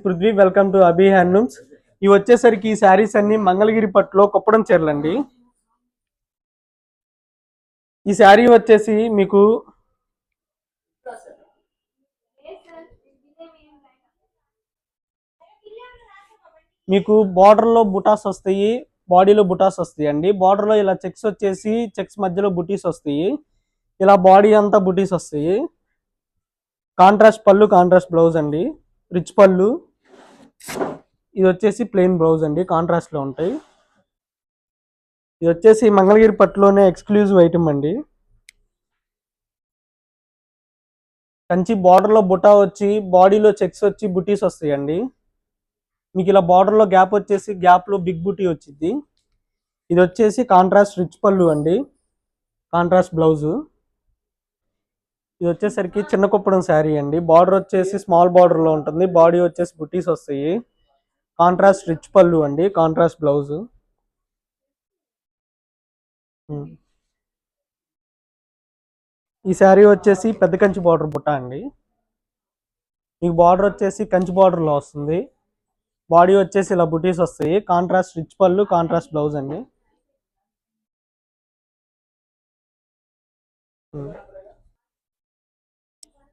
Prithvi, welcome to Abhi handlooms. ఇవి వచ్చేసరికి ఈ శారీస్ అన్ని మంగళగిరి పట్టులో కుప్పడం చీరలండి. ఈ శారీ వచ్చేసి మీకు బార్డర్లో బుటాస్ వస్తాయి, బాడీలో బుటాస్ వస్తాయి అండి. బార్డర్లో ఇలా చెక్స్ వచ్చేసి చెక్స్ మధ్యలో బుటీస్ వస్తాయి, ఇలా బాడీ అంతా బుటీస్ వస్తాయి. కాంట్రాస్ట్ పళ్ళు, కాంట్రాస్ట్ బ్లౌజ్ అండి, రిచ్ పళ్ళు. ఇది వచ్చేసి ప్లెయిన్ బ్లౌజ్ అండి, కాంట్రాస్ట్ లో ఉంటాయి. ఇది వచ్చేసి మంగళగిరి పట్టులోనే ఎక్స్క్లూజివ్ ఐటమ్ అండి. కంచి బార్డర్ లో బుటా వచ్చి బాడీలో చెక్స్ వచ్చి బుటీస్ వస్తాయండి. మీకు ఇలా బార్డర్ లో గ్యాప్ వచ్చేసి గ్యాప్ లో బిగ్ బుటీ వచ్చింది. ఇది వచ్చేసి కాంట్రాస్ట్ రిచ్ పళ్ళు అండి, కాంట్రాస్ట్ బ్లౌజు. ఇది వచ్చేసరికి చిన్న కుప్పడం శారీ అండి. బార్డర్ వచ్చేసి స్మాల్ బార్డర్ లో ఉంటుంది, బాడీ వచ్చేసి బుటీస్ వస్తాయి. కాంట్రాస్ట్ రిచ్ పళ్ళు అండి, కాంట్రాస్ట్ బ్లౌజు. ఈ శారీ వచ్చేసి పెద్ద కంచి బార్డర్ బుట్ట అండి. మీకు బార్డర్ వచ్చేసి కంచి బార్డర్ లో వస్తుంది, బాడీ వచ్చేసి ఇలా బుటీస్ వస్తాయి. కాంట్రాస్ట్ రిచ్ పళ్ళు, కాంట్రాస్ట్ బ్లౌజ్ అండి.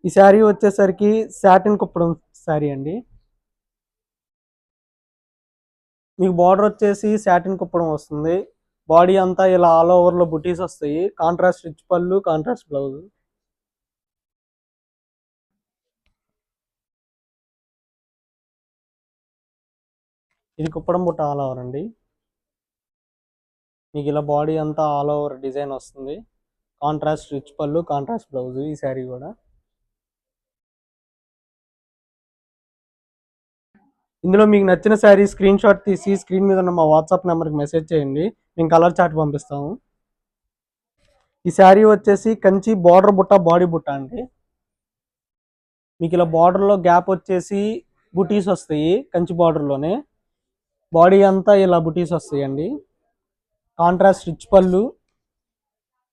ఈ శారీ వచ్చేసరికి సాటిన్ కుప్పడం శారీ అండి. మీకు బార్డర్ వచ్చేసి సాటిన్ కుప్పడం వస్తుంది, బాడీ అంతా ఇలా ఆల్ ఓవర్ లో బుటీస్ వస్తాయి. కాంట్రాస్ట్ రిచ్ పళ్ళు, కాంట్రాస్ట్ బ్లౌజ్. ఇది కుప్పడం బుట్ట ఆల్ ఓవర్ అండి. మీకు ఇలా బాడీ అంతా ఆల్ ఓవర్ డిజైన్ వస్తుంది. కాంట్రాస్ట్ రిచ్ పళ్ళు, కాంట్రాస్ట్ బ్లౌజ్. ఈ శారీ కూడా ఇందులో మీకు నచ్చిన శారీ స్క్రీన్ షాట్ తీసి స్క్రీన్ మీద ఉన్న మా వాట్సాప్ నెంబర్కి మెసేజ్ చేయండి, మేము కలర్ చార్ట్ పంపిస్తాము. ఈ శారీ వచ్చేసి కంచి బార్డర్ బుట్ట, బాడీ బుట్ట అండి. మీకు ఇలా బార్డర్లో గ్యాప్ వచ్చేసి బుటీస్ వస్తాయి, కంచి బార్డర్లోనే బాడీ అంతా ఇలా బుటీస్ వస్తాయండి. కాంట్రాస్ట్ రిచ్ పళ్ళు,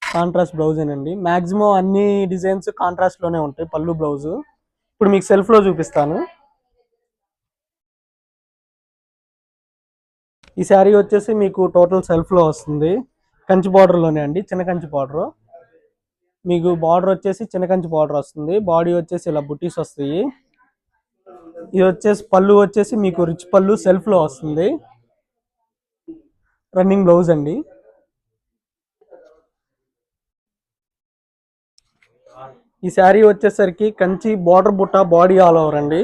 కాంట్రాస్ట్ బ్లౌజేనండి. మ్యాక్సిమం అన్ని డిజైన్స్ కాంట్రాస్ట్లోనే ఉంటాయి పళ్ళు, బ్లౌజు. ఇప్పుడు మీకు సెల్ఫ్లో చూపిస్తాను. ఈ శారీ వచ్చేసి మీకు టోటల్ సెల్ఫ్లో వస్తుంది, కంచి బార్డర్లోనే అండి, చిన్న కంచి బార్డర్. మీకు బార్డర్ వచ్చేసి చిన్న కంచి బార్డర్ వస్తుంది, బాడీ వచ్చేసి ఇలా బుటీస్ వస్తాయి. ఇది వచ్చేసి పళ్ళు వచ్చేసి మీకు రిచ్ పళ్ళు సెల్ఫ్లో వస్తుంది, రన్నింగ్ బ్లౌజ్ అండి. ఈ శారీ వచ్చేసరికి కంచి బార్డర్ బుట్ట, బాడీ ఆల్ ఓవర్ అండి.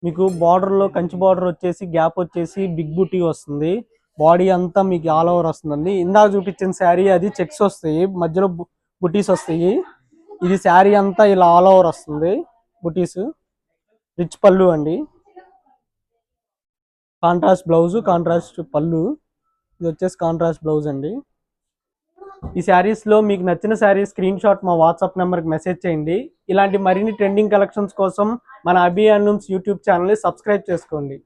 మీకు బార్డర్లో కంచి బార్డర్ వచ్చేసి గ్యాప్ వచ్చేసి బిగ్ బుటీ వస్తుంది, బాడీ అంతా మీకు ఆల్ ఓవర్ వస్తుందండి. ఇందాక చూపించిన శారీ అది చెక్స్ వస్తాయి, మధ్యలో బుటీస్ వస్తాయి. ఇది శారీ అంతా ఇలా ఆల్ ఓవర్ వస్తుంది, బుటీస్. రిచ్ పళ్ళు అండి, కాంట్రాస్ట్ బ్లౌజ్, కాంట్రాస్ట్ పళ్ళు. ఇది వచ్చేసి కాంట్రాస్ట్ బ్లౌజ్ అండి. ఈ శారీస్లో మీకు నచ్చిన శారీ స్క్రీన్ షాట్ మా వాట్సాప్ నెంబర్కి మెసేజ్ చేయండి. ఇలాంటి మరిన్ని ట్రెండింగ్ కలెక్షన్స్ కోసం మన అభి హ్యాండ్లూమ్స్ యూట్యూబ్ ఛానల్ని సబ్స్క్రైబ్ చేసుకోండి.